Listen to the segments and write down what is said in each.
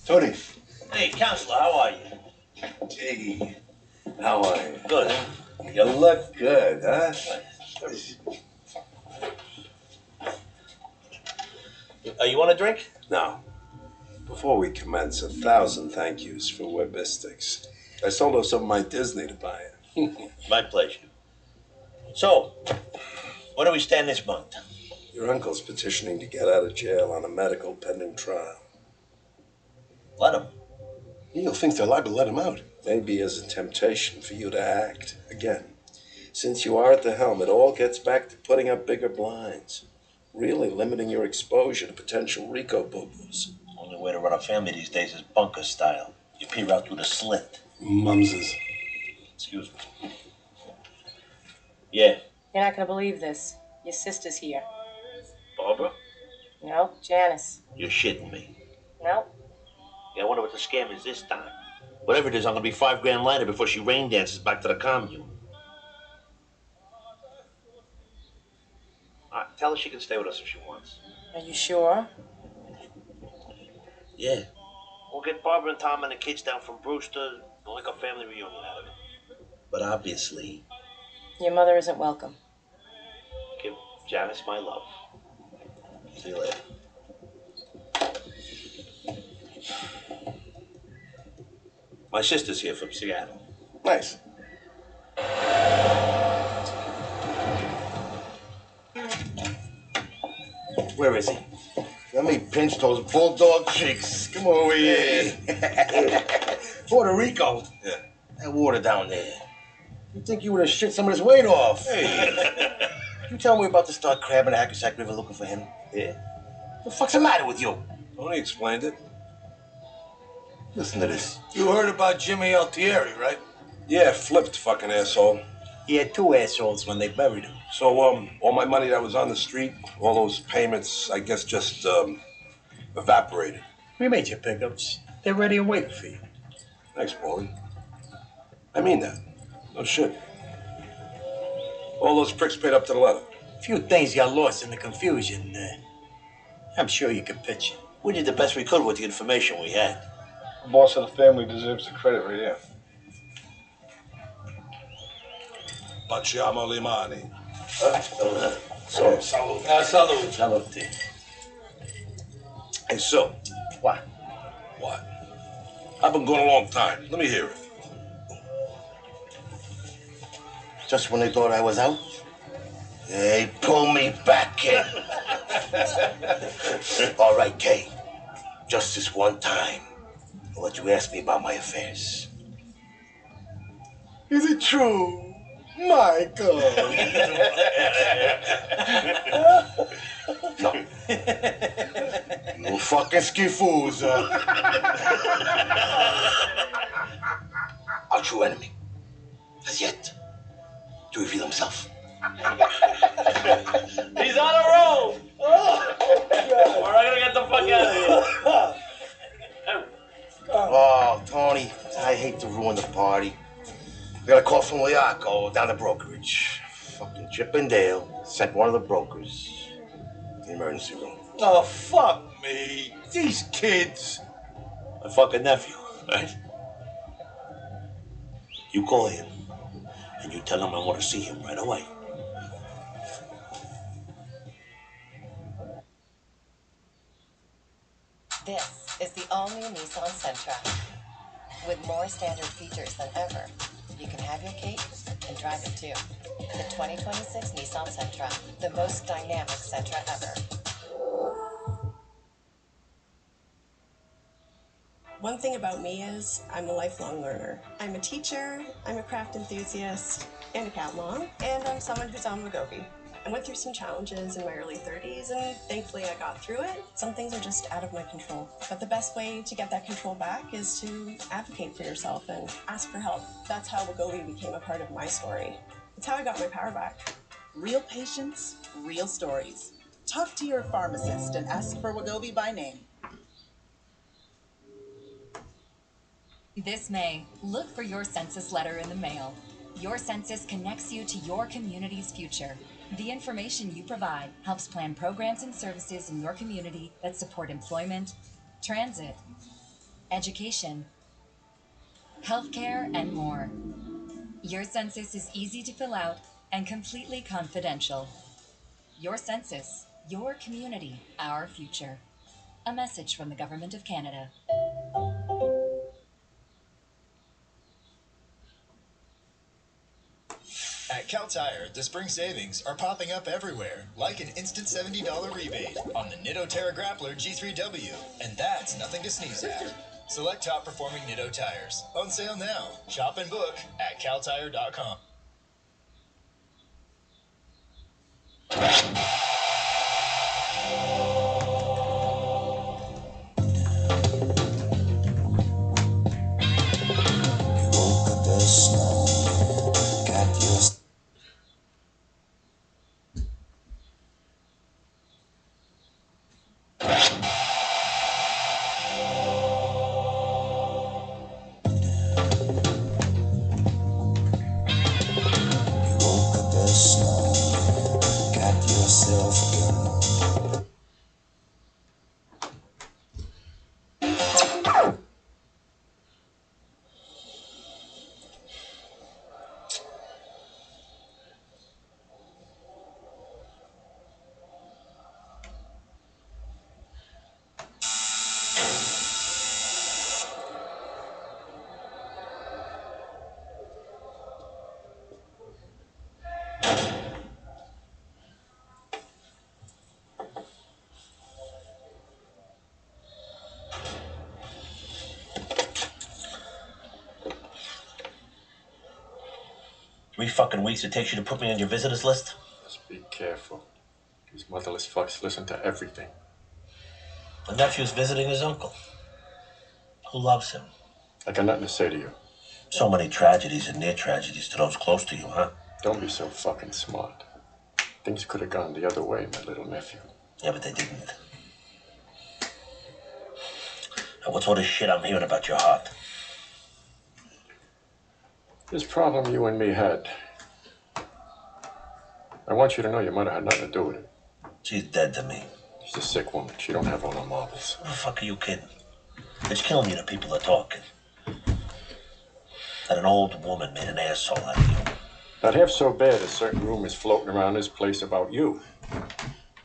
Tony. Hey, counselor, how are you? Hey, how are you? Good. You look good, huh? You want a drink? Now, before we commence, 1,000 thank yous for Webistics. I sold off some of my Disney to buy it. My pleasure. So, where do we stand this month? Your uncle's petitioning to get out of jail on a medical pending trial. Let him. Neil thinks they're liable to let him out. Maybe as a temptation for you to act. Again, since you are at the helm, it all gets back to putting up bigger blinds. Really limiting your exposure to potential RICO boo-boos. Only way to run a family these days is bunker style. You peer out through the slit. Mumses. Excuse me. Yeah. You're not gonna believe this. Your sister's here. Barbara? No, Janice. You're shitting me. No. Yeah, I wonder what the scam is this time. Whatever it is, I'm gonna be $5 grand lighter before she rain dances back to the commune. All right, tell her she can stay with us if she wants. Are you sure? Yeah. We'll get Barbara and Tom and the kids down from Brewster. We'll make a family reunion out of it. But obviously, Your mother isn't welcome. give Janice my love. See you later. My sister's here from Seattle. Nice. Where is he? Let me pinch those bulldog cheeks. Come over here. Puerto Rico. Yeah. That water down there. You think you would have shit some of this weight off? Hey. You tell me we're about to start crabbing the Hackensack River looking for him? Yeah. What the fuck's the matter with you? Tony explained it. Listen to this. You heard about Jimmy Altieri, right? Yeah, flipped, fucking asshole. He had two assholes when they buried him. So, all my money that was on the street, all those payments, I guess just, evaporated. We made your pickups. They're ready and waiting for you. Thanks, Paulie. I mean that. No shit. All those pricks paid up to the letter. A few things got lost in the confusion. I'm sure you could pitch it. We did the best we could with the information we had. The boss of the family deserves the credit right there. Baciamo le mani. So, Salute. Salute. Hey, so, What? what? I've been going a long time. Let me hear it. Just when they thought I was out, they pull me back in. All right, Kay. Just this one time, I'll let you ask me about my affairs. Is it true, Michael? No. You fucking skifoos, Our true enemy has yet to reveal himself. he's on a roll! We're not gonna get the fuck out of here. Oh, Tony, I hate to ruin the party. I got a call from Liaco down the brokerage. Fucking Chip and Dale sent one of the brokers to the emergency room. Oh, fuck me. These kids. My fucking nephew, right? You call him, and you tell him I want to see him right away. This is the all-new Nissan Sentra. With more standard features than ever, you can have your cake and drive it too. The 2026 Nissan Sentra, the most dynamic Sentra ever. One thing about me is I'm a lifelong learner. I'm a teacher, I'm a craft enthusiast, and a cat mom, and I'm someone who's on Wegovy. I went through some challenges in my early 30s, and thankfully I got through it. Some things are just out of my control. But the best way to get that control back is to advocate for yourself and ask for help. That's how Wegovy became a part of my story. It's how I got my power back. Real patients, real stories. Talk to your pharmacist and ask for Wegovy by name. This May, look for your census letter in the mail. Your census connects you to your community's future. The information you provide helps plan programs and services in your community that support employment, transit, education, healthcare, and more. Your census is easy to fill out and completely confidential. Your census, your community, our future. A message from the Government of Canada. At Cal Tire, the spring savings are popping up everywhere, like an instant $70 rebate on the Nitto Terra Grappler G3W, and that's nothing to sneeze at. Select top performing Nitto tires. On sale now. Shop and book at caltire.com. Three fucking weeks it takes you to put me on your visitors list? Just be careful. These motherless fucks listen to everything. The nephew's visiting his uncle. Who loves him? I got nothing to say to you. So many tragedies and near tragedies to those close to you, huh? Don't be so fucking smart. Things could have gone the other way, my little nephew. Yeah, but they didn't. Now, what's all this shit I'm hearing about your heart? This problem you and me had. I want you to know your mother had nothing to do with it. She's dead to me. She's a sick woman. She don't have all her marbles. Who the fuck are you kidding? It's killing me that people are talking. That an old woman made an asshole out of you. Not half so bad as certain rumors floating around this place about you.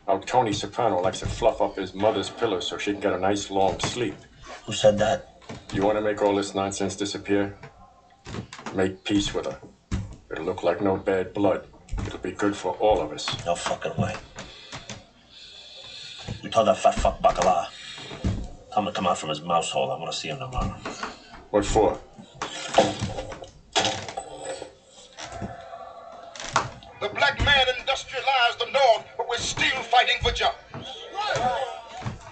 How Tony Soprano likes to fluff up his mother's pillow so she can get a nice long sleep. Who said that? You want to make all this nonsense disappear? Make peace with her. It'll look like no bad blood. It'll be good for all of us. No fucking way. You told that fat fuck Bacala. Tell him to come out from his mouse hole. I want to see him tomorrow. What for? The black man industrialized the North, but we're still fighting for jobs.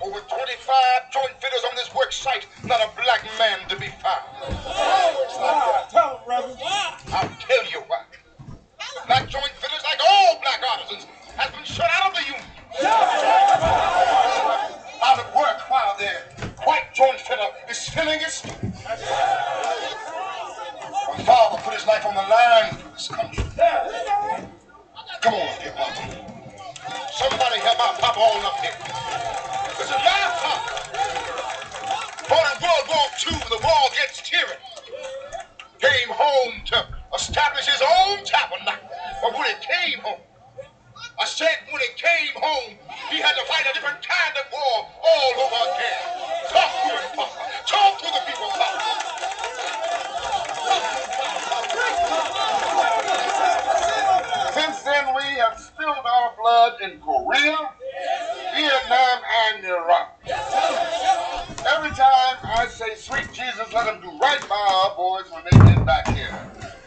Over 25 joint fitters on this work site, not a black man to be found. Tell him, Reverend. I'll tell you what. Black joint fitters, like all black artisans, has been shut out of the union. Out of work while their white joint fitter is filling his students. My father put his life on the line for this country. Come on up here, Papa. Somebody help my Papa on up here. This is my Papa. Born in World War II, the war against tyranny. Came home to establish his own tabernacle. But when he came home, I said when he came home, he had to fight a different kind of war all over again. Talk to him, Papa. Talk to the people, Papa. Since then, we have spilled our blood in Korea, Vietnam, and Iraq. Every time I say, sweet Jesus, let them do right by our boys when they get back here.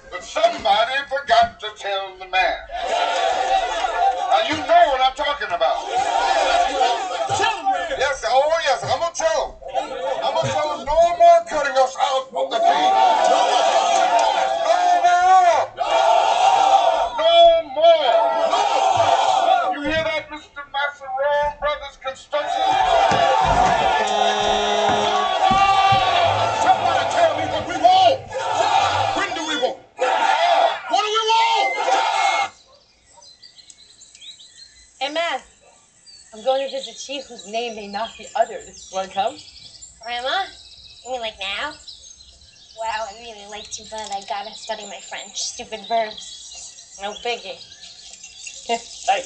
But somebody forgot to tell the man. Now, you know what I'm talking about. Yes, oh yes, I'm going to tell them. I'm going to tell them no more cutting us out of the game. No more. You hear that, Mr. Masseron Brothers Construction? Somebody tell me what we want. When do we want? What do we want? Hey, man. I'm going to visit Chief, whose name may not be uttered. Want to come? Grandma, You mean like now? Wow, I really like to, but I gotta study my French. Stupid verbs. No biggie. Hey, I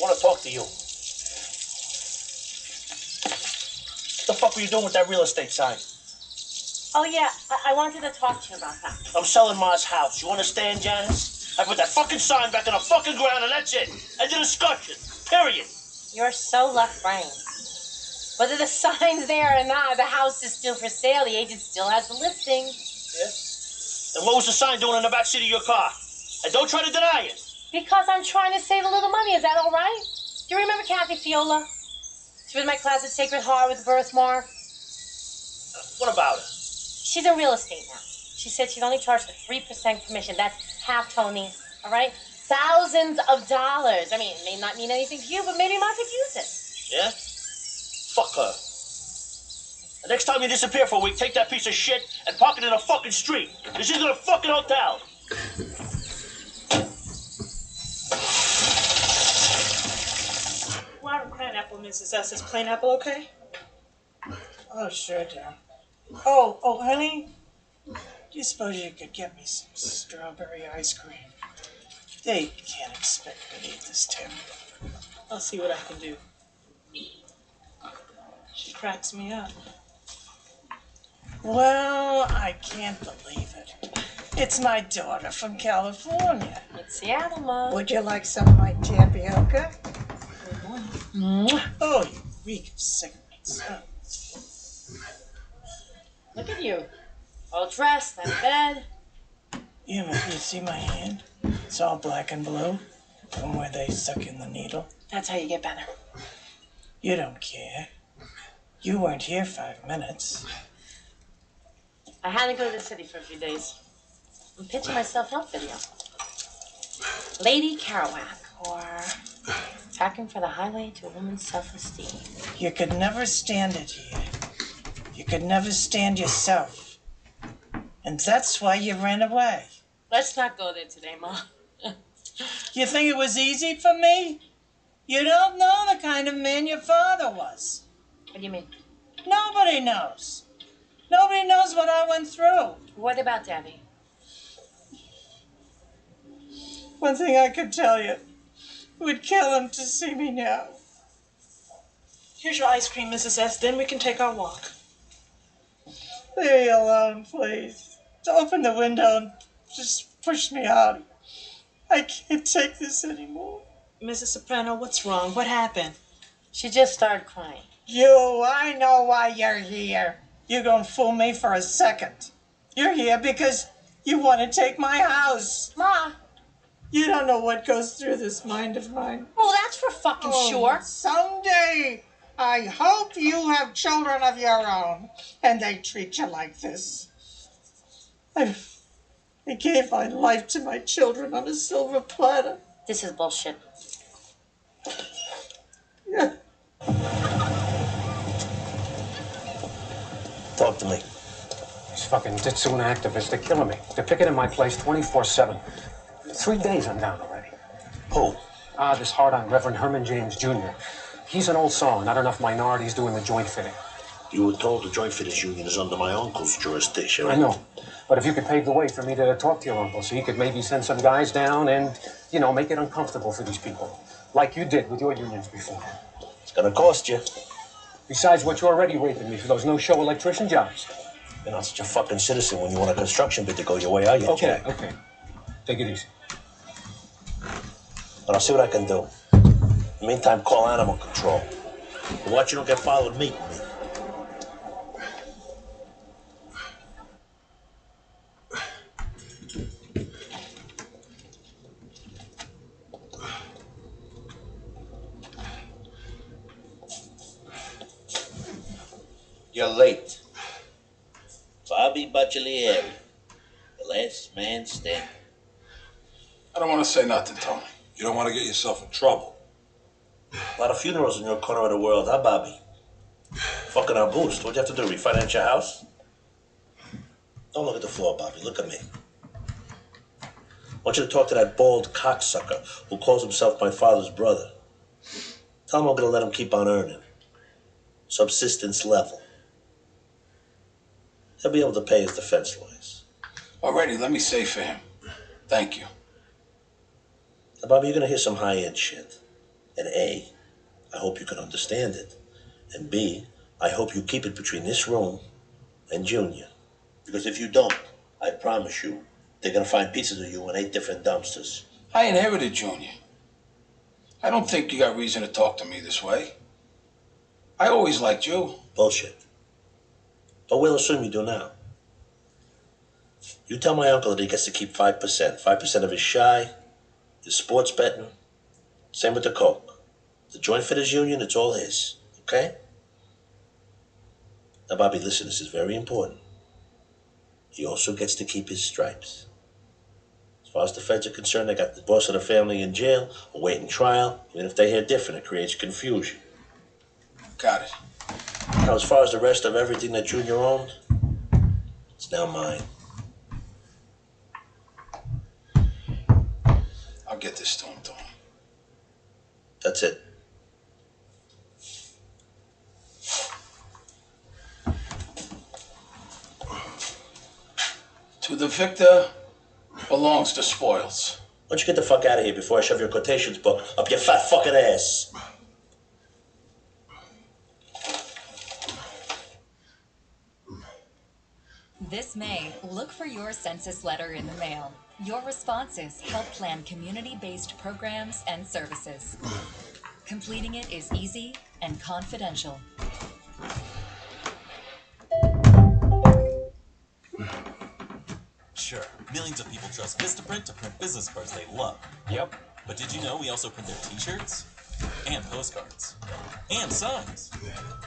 want to talk to you. What the fuck were you doing with that real estate sign? Oh yeah, I wanted to talk to you about that. I'm selling Ma's house. You understand, Janice? I put that fucking sign back in the fucking ground and that's it. End of discussion. Period. You're so left-brained. Whether the sign's there or not, the house is still for sale. The agent still has the listing. Yeah? And what was the sign doing in the backseat of your car? And don't try to deny it. Because I'm trying to save a little money. Is that all right? Do you remember Kathy Fiola? She was in my class at Sacred Heart with the birthmark. What about her? She's in real estate now. She said she'd only charge the 3% commission. That's half Tony's, all right? Thousands of dollars. I mean, it may not mean anything to you, but maybe Ma could use it. Yeah? Fuck her. The next time you disappear for a week, take that piece of shit and park it in a fucking street. This isn't a fucking hotel. Wild cran apple, Mrs. S. Is plain apple okay? Oh, sure, dear. Oh, honey, do you suppose you could get me some strawberry ice cream? They can't expect me to eat this terrible. I'll see what I can do. She cracks me up. Well, I can't believe it. It's my daughter from California. It's Seattle, Ma. Would you like some of my tapioca? Oh, you reek of cigarettes. Oh. Look at you. All dressed, in bed. You see my hand? It's all black and blue from where they suck in the needle. That's how you get better. You don't care. You weren't here 5 minutes. I had to go to the city for a few days. I'm pitching my self-help video. Lady Kerouac, or Tracking for the Highway to a Woman's Self-Esteem. You could never stand it here. You could never stand yourself. And that's why you ran away. Let's not go there today, Ma. You think it was easy for me? You don't know the kind of man your father was. What do you mean? Nobody knows. Nobody knows what I went through. What about Daddy? One thing I could tell you. It would kill him to see me now. Here's your ice cream, Mrs. S. Then we can take our walk. Leave me alone, please. Open the window and just push me out. I can't take this anymore. Mrs. Soprano, what's wrong? What happened? She just started crying. I know why you're here. You're gonna fool me for a second. You're here because you want to take my house. Ma. You don't know what goes through this mind of mine. Well, that's for fucking sure. Someday, I hope you have children of your own, and they treat you like this. I gave my life to my children on a silver platter. This is bullshit. Yeah. Talk to me. These fucking Ditsun activists, they're killing me. They're picketing my place 24/7. 3 days I'm down already. Who? This hard-on Reverend Herman James Jr. He's an old saw, not enough minorities doing the joint fitting. You were told the Joint Fitters Union is under my uncle's jurisdiction. I know. But if you could pave the way for me to talk to your uncle so he could maybe send some guys down and, make it uncomfortable for these people. Like you did with your unions before. It's gonna cost you. Besides what you're already raping me for those no-show electrician jobs. You're not such a fucking citizen when you want a construction bid to go your way, are you, Okay, Jack? okay. Take it easy. But I'll see what I can do. In the meantime, call animal control. And watch you don't get followed meat. You're late. Bobby Baccialieri, the last man standing. I don't want to say nothing, Tony. You don't want to get yourself in trouble. A lot of funerals in your corner of the world, huh, Bobby? Fucking our boost. What'd you have to do, refinance your house? Don't look at the floor, Bobby. Look at me. I want you to talk to that bald cocksucker who calls himself my father's brother. Tell him I'm gonna let him keep on earning. Subsistence level. he'll be able to pay his defense lawyers. Alrighty, let me say for him. Thank you. Now, Bobby, you're gonna hear some high-end shit. And A, I hope you can understand it. And B, I hope you keep it between this room and Junior. Because if you don't, I promise you, they're gonna find pieces of you in 8 different dumpsters. I inherited Junior. I don't think you got reason to talk to me this way. I always liked you. Bullshit. But we'll assume you do now. You tell my uncle that he gets to keep 5%. 5% of his shy, his sports betting. Same with the coke. The Joint Fitters Union, it's all his. Okay? Now, Bobby, listen, this is very important. He also gets to keep his stripes. As far as the feds are concerned, they got the boss of the family in jail, awaiting trial. Even if they hear different, it creates confusion. Got it. Now, as far as the rest of everything that Junior owned, it's now mine. I'll get this to him, Tony. That's it. To the victor belongs the spoils. Why don't you get the fuck out of here before I shove your quotations book up your fat fucking ass? This May, look for your census letter in the mail. Your responses help plan community-based programs and services. Completing it is easy and confidential. Sure, millions of people trust Vistaprint to print business cards they love. Yep. But did you know we also print their t-shirts? And postcards. And signs.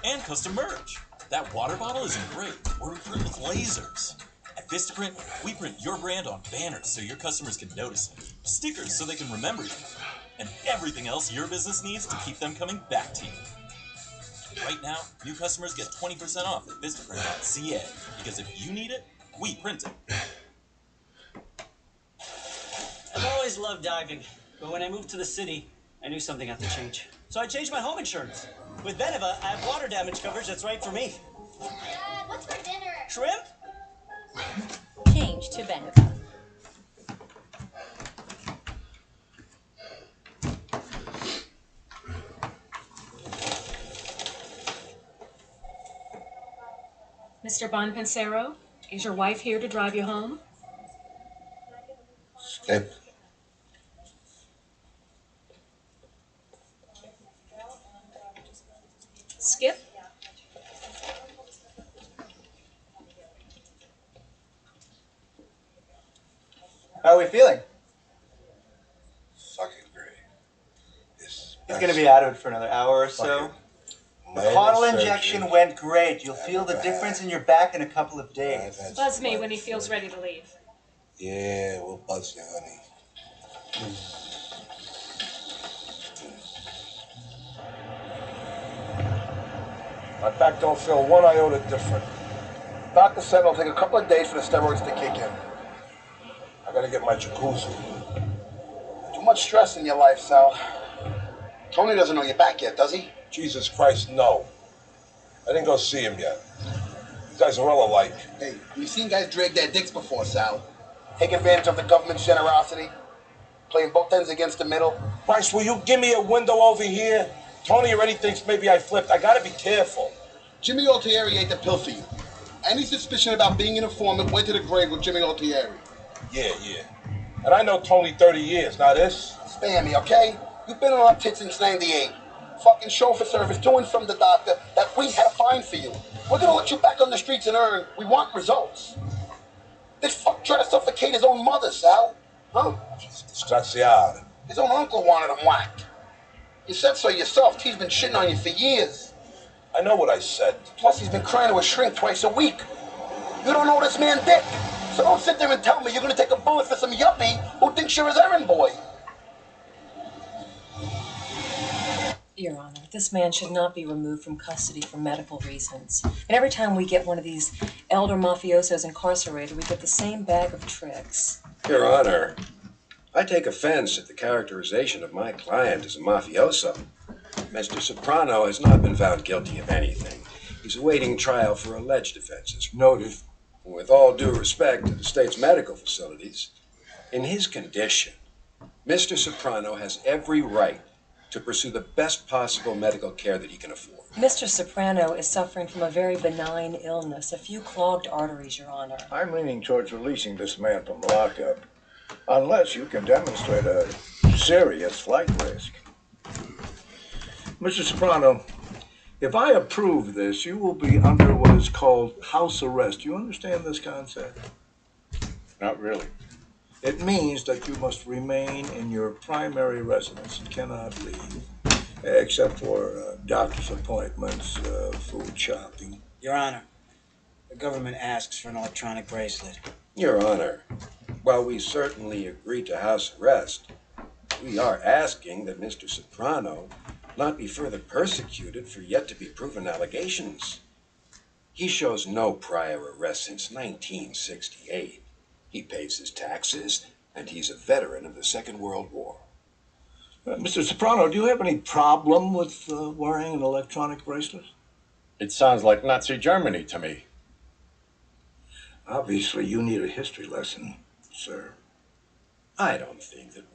And custom merch. That water bottle isn't great. We're print with lasers. At Vistaprint, we print your brand on banners so your customers can notice it. Stickers so they can remember you. And everything else your business needs to keep them coming back to you. Right now, new customers get 20% off at Vistaprint.ca. Because if you need it, we print it. I've always loved diving, but when I moved to the city, I knew something had to change. So I changed my home insurance. With Beneva, I have water damage coverage that's right for me. Dad, what's for dinner? Shrimp? Change to Beneva. Mr. Bonpensero, is your wife here to drive you home? Skip. Skip? How are we feeling? Fucking great. He's gonna be out of it for another hour or so. The caudal injection went great. You'll feel the difference in your back in a couple of days. Buzz me when he feels ready to leave. Yeah, we'll buzz you, honey. My back don't feel one iota different. Doctor said it'll take a couple of days for the steroids to kick in. I gotta get my jacuzzi. Too much stress in your life, Sal. Tony doesn't know you're back yet, does he? Jesus Christ, no. I didn't go see him yet. You guys are all alike. Hey, we've seen guys drag their dicks before, Sal. Take advantage of the government's generosity. Playing both ends against the middle. Bryce, will you give me a window over here? Tony already thinks maybe I flipped. I gotta be careful. Jimmy Altieri ate the pill for you. Any suspicion about being an informant went to the grave with Jimmy Altieri. Yeah. And I know Tony 30 years, now this. Spare me, okay? You've been on our tits since 98. Fucking chauffeur service to and from the doctor that we had to find for you. We're gonna let you back on the streets and earn. We want results. This fuck tried to suffocate his own mother, Sal. Huh? Disgraziato. His own uncle wanted him whacked. You said so yourself. He's been shitting on you for years. I know what I said. Plus, he's been crying to a shrink twice a week. You don't know this man dick. So don't sit there and tell me you're gonna take a bullet for some yuppie who thinks you're his errand boy. Your Honor, this man should not be removed from custody for medical reasons. And every time we get one of these elder mafiosos incarcerated, we get the same bag of tricks. Your Honor, I take offense at the characterization of my client as a mafioso. Mr. Soprano has not been found guilty of anything. He's awaiting trial for alleged offenses. Noted. With all due respect to the state's medical facilities, in his condition, Mr. Soprano has every right to pursue the best possible medical care that he can afford. Mr. Soprano is suffering from a very benign illness, a few clogged arteries, Your Honor. I'm leaning towards releasing this man from lockup, unless you can demonstrate a serious flight risk. Mr. Soprano, if I approve this, you will be under what is called house arrest. Do you understand this concept? Not really. It means that you must remain in your primary residence and cannot leave, except for doctor's appointments, food shopping. Your Honor, the government asks for an electronic bracelet. Your Honor, while we certainly agree to house arrest, we are asking that Mr. Soprano not be further persecuted for yet-to-be-proven allegations. He shows no prior arrest since 1968. He pays his taxes, and he's a veteran of the Second World War. Mr. Soprano, do you have any problem with wearing an electronic bracelet? It sounds like Nazi Germany to me. Obviously, you need a history lesson, sir. I don't think that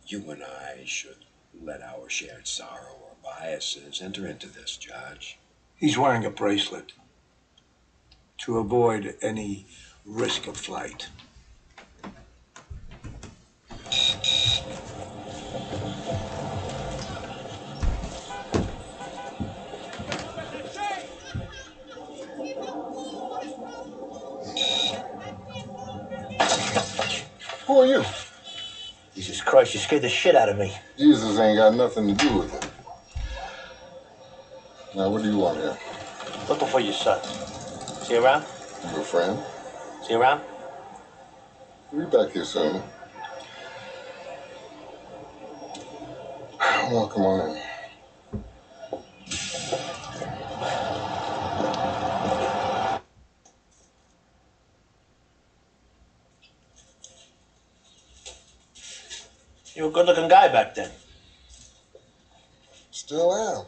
you and I, should let our shared sorrow or biases enter into this, Judge. He's wearing a bracelet to avoid any risk of flight. Who are you? Jesus Christ, you scared the shit out of me. Jesus ain't got nothing to do with it. Now, what do you want here? Looking for your son. Is he around? You a friend? Is he around? We'll be back here soon. Well, come on in. You were a good-looking guy back then. Still am.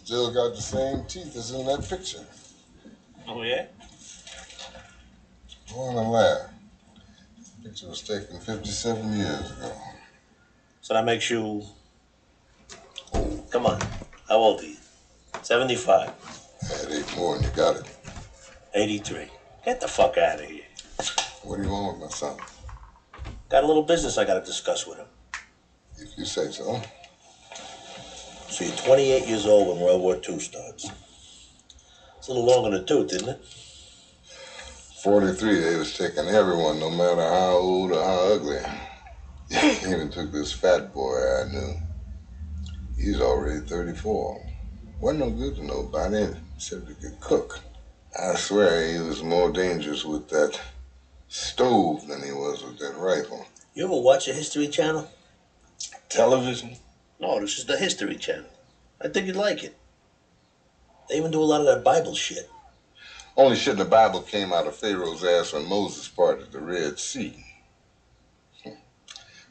Still got the same teeth as in that picture. Oh, yeah? Don't wanna laugh. The picture was taken 57 years ago. So that makes you... Oh, come on. How old are you? 75. Add 8 more and you got it. 83. Get the fuck out of here. What do you want with my son? Got a little business I gotta discuss with him. If you say so. So you're 28 years old when World War II starts. It's a little longer than 2, didn't it? 43, they was taking everyone, no matter how old or how ugly. Even took this fat boy I knew. He's already 34. Wasn't no good to nobody, except he could cook. I swear he was more dangerous with that stove than he was with that rifle. You ever watch the History Channel? Television? No, this is the History Channel. I think you'd like it. They even do a lot of that Bible shit. Only shit in the Bible came out of Pharaoh's ass when Moses parted the Red Sea.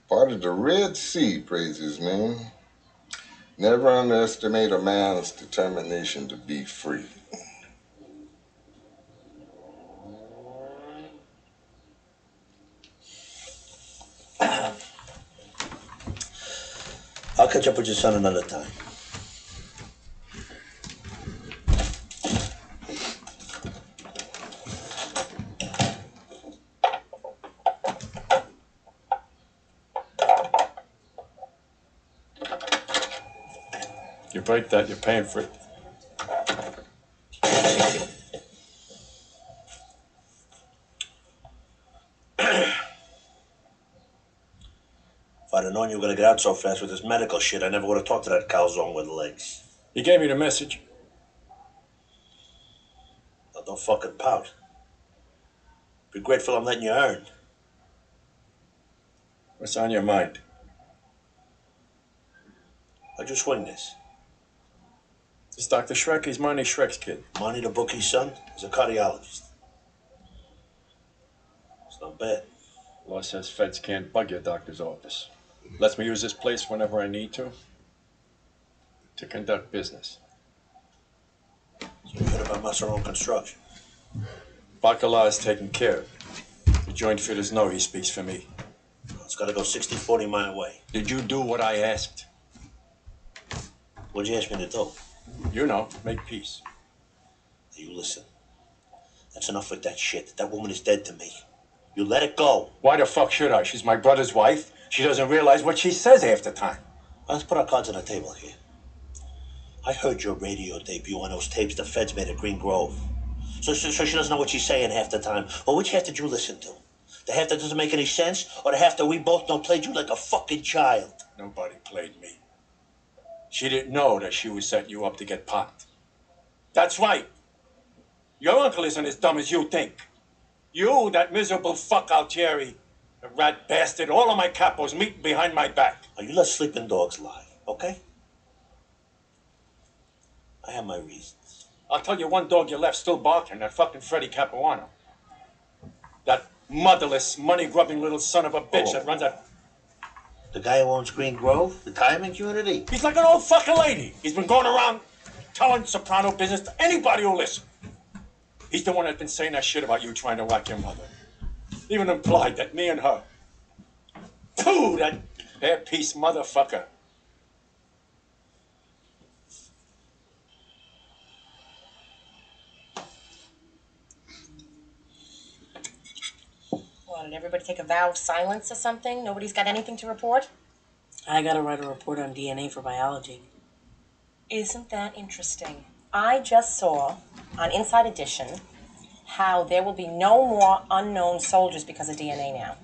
Parted the Red Sea, praise his name. Never underestimate a man's determination to be free. I'll catch up with your son another time. You break that, you're paying for it. If I'd have known you were gonna get out so fast with this medical shit, I never would have talked to that calzone with legs. You gave me the message. Now don't fucking pout. Be grateful I'm letting you earn. What's on your mind? How'd you swing this? It's Dr. Shrek. He's Marty Shrek's kid. Marty the bookie's son is a cardiologist. It's not bad. Law says feds can't bug your doctor's office. Lets me use this place whenever I need to conduct business. So you heard about Massaro Construction? Bacala is taken care of. The joint fitters know he speaks for me. It's gotta go 60-40 my way. Did you do what I asked? What'd you ask me to do? You know, make peace. You listen. That's enough with that shit. That woman is dead to me. You let it go. Why the fuck should I? She's my brother's wife. She doesn't realize what she says half the time. Let's put our cards on the table here. I heard your radio debut on those tapes the feds made at Green Grove. So she doesn't know what she's saying half the time. Well, which half did you listen to? The half that doesn't make any sense, or the half that we both know played you like a fucking child? Nobody played me. She didn't know that she was setting you up to get popped. That's right. Your uncle isn't as dumb as you think. You, that miserable fuck Altieri, a rat bastard, all of my capos meeting behind my back. Oh, you let sleeping dogs lie, okay? I have my reasons. I'll tell you one dog you left still barking, that fucking Freddie Capuano. That motherless, money-grubbing little son of a bitch that runs that... The guy who owns Green Grove, retirement community? He's like an old fucking lady. He's been going around telling soprano business to anybody who'll listen. He's the one that's been saying that shit about you trying to whack your mother. Even implied that me and her... Pooh, that hair-piece motherfucker. What, did everybody take a vow of silence or something? Nobody's got anything to report? I gotta write a report on DNA for biology. Isn't that interesting? I just saw on Inside Edition how there will be no more unknown soldiers because of DNA now.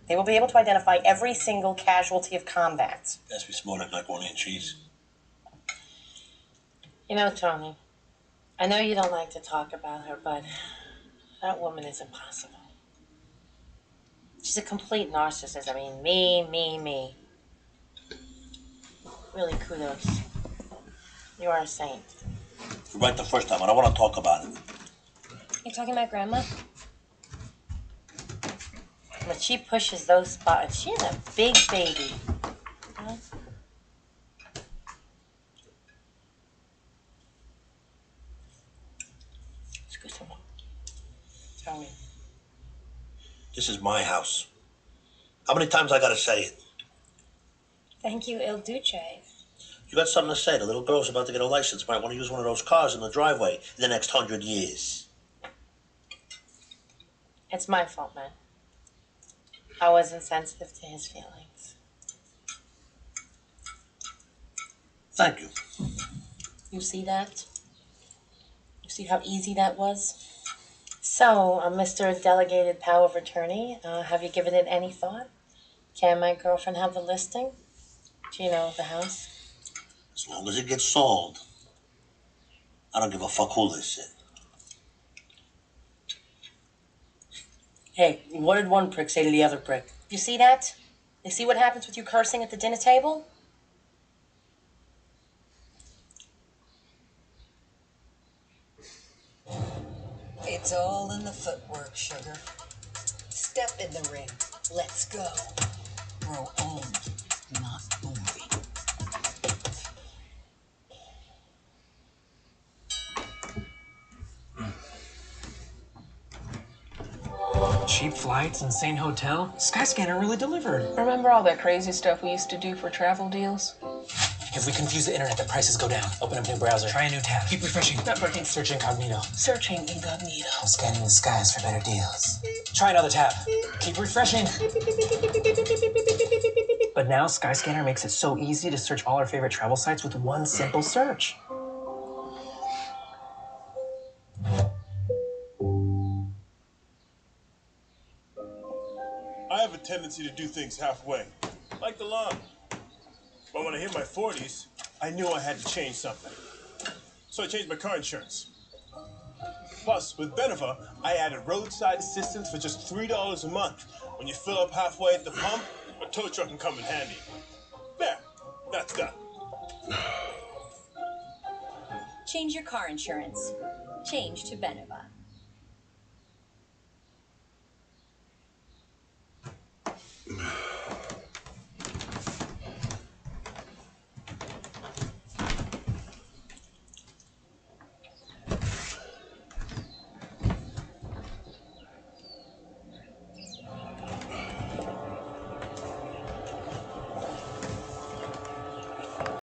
They will be able to identify every single casualty of combat. That's me smarter than macaroni and cheese. You know, Tony, I know you don't like to talk about her, but that woman is impossible. She's a complete narcissist. I mean, me. Really, kudos. You are a saint. You're right the first time. I don't want to talk about it. You talking about Grandma? But she pushes those buttons. She's a big baby. Huh? Tell me. This is my house. How many times I gotta say it? Thank you, Il Duce. You got something to say. The little girl's about to get a license. Might want to use one of those cars in the driveway in the next 100 years. It's my fault, man. I was insensitive to his feelings. Thank you. You see that? You see how easy that was? So, Mr. Delegated Power of Attorney, have you given it any thought? Can my girlfriend have the listing? Do you know the house? As long as it gets sold, I don't give a fuck who lives in. Hey, what did one prick say to the other prick? You see that? You see what happens with you cursing at the dinner table? It's all in the footwork, sugar. Step in the ring. Let's go. Grow old, not boring. Cheap flights, insane hotel. Skyscanner really delivered. Remember all that crazy stuff we used to do for travel deals? If we confuse the internet, the prices go down. Open up new browser. Try a new tab. Keep refreshing. Not working. Search incognito. Searching incognito. I'm scanning the skies for better deals. Try another tab. Keep refreshing. But now Skyscanner makes it so easy to search all our favorite travel sites with one simple search. I have a tendency to do things halfway, like the lawn. But when I hit my 40s, I knew I had to change something. So I changed my car insurance. Plus, with Beneva, I added roadside assistance for just $3 a month. When you fill up halfway at the pump, a tow truck can come in handy. There, that's done. Change your car insurance. Change to Beneva.